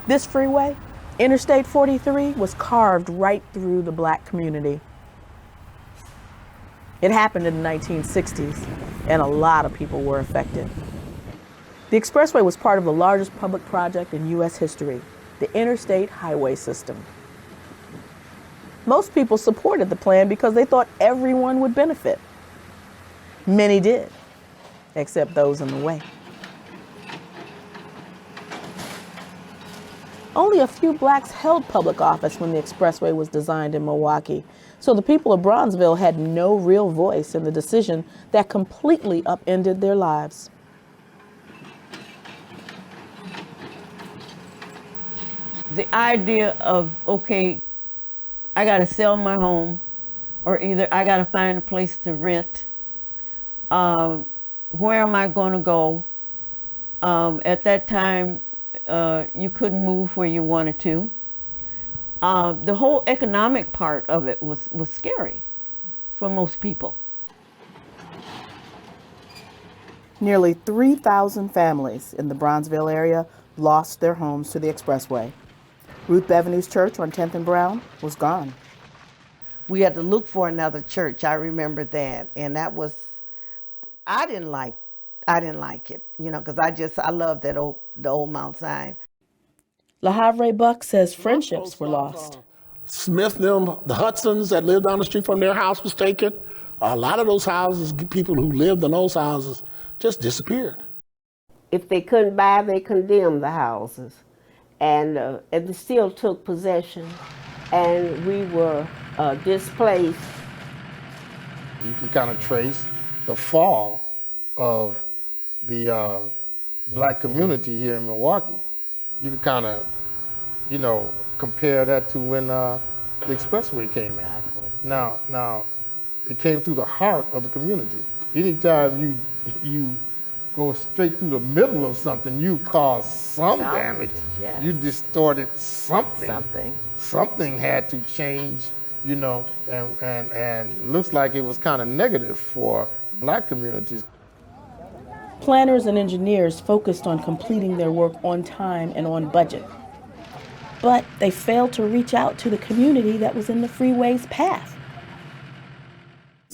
This freeway, Interstate 43, was carved right through the black community. It happened in the 1960s, and a lot of people were affected. The expressway was part of the largest public project in U.S. history, the Interstate Highway System. Most people supported the plan because they thought everyone would benefit. Many did, except those in the way. Only a few blacks held public office when the expressway was designed in Milwaukee, so the people of Bronzeville had no real voice in the decision that completely upended their lives. The idea of, okay, I got to sell my home, or either I got to find a place to rent. Where am I going to go? At that time, you couldn't move where you wanted to. The whole economic part of it was scary for most people. Nearly 3,000 families in the Bronzeville area lost their homes to the expressway. Ruth Bevenue's church on 10th and Brown was gone. We had to look for another church. I remember that, and that was, I didn't like it, you know, because I love the old Mount Zion. Le Havre Buck says friendships were lost. Smith, them, the Hudsons that lived down the street from their house was taken. A lot of those houses, people who lived in those houses just disappeared. If they couldn't buy, they condemned the houses. And they still took possession, and we were displaced. You can kind of trace the fall of the black community here in Milwaukee. You can kind of, you know, compare that to when the expressway came in. Now, it came through the heart of the community. Anytime you go straight through the middle of something, you cause some damage. Yes. You distorted something. Something had to change, you know, and looks like it was kind of negative for black communities. Planners and engineers focused on completing their work on time and on budget. But they failed to reach out to the community that was in the freeway's path.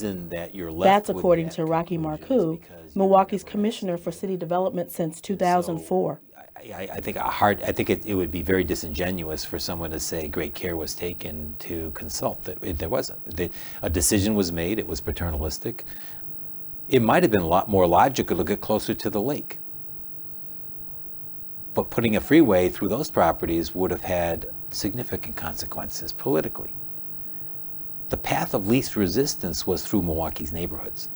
That's according to Rocky Marcoux, Milwaukee's commissioner for city development since 2004. I think it would be very disingenuous for someone to say great care was taken to consult. There wasn't. A decision was made. It was paternalistic. It might have been a lot more logical to get closer to the lake. But putting a freeway through those properties would have had significant consequences politically. The path of least resistance was through Milwaukee's neighborhoods,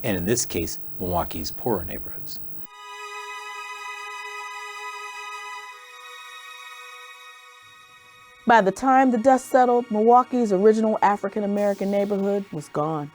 and in this case, Milwaukee's poorer neighborhoods. By the time the dust settled, Milwaukee's original African-American neighborhood was gone.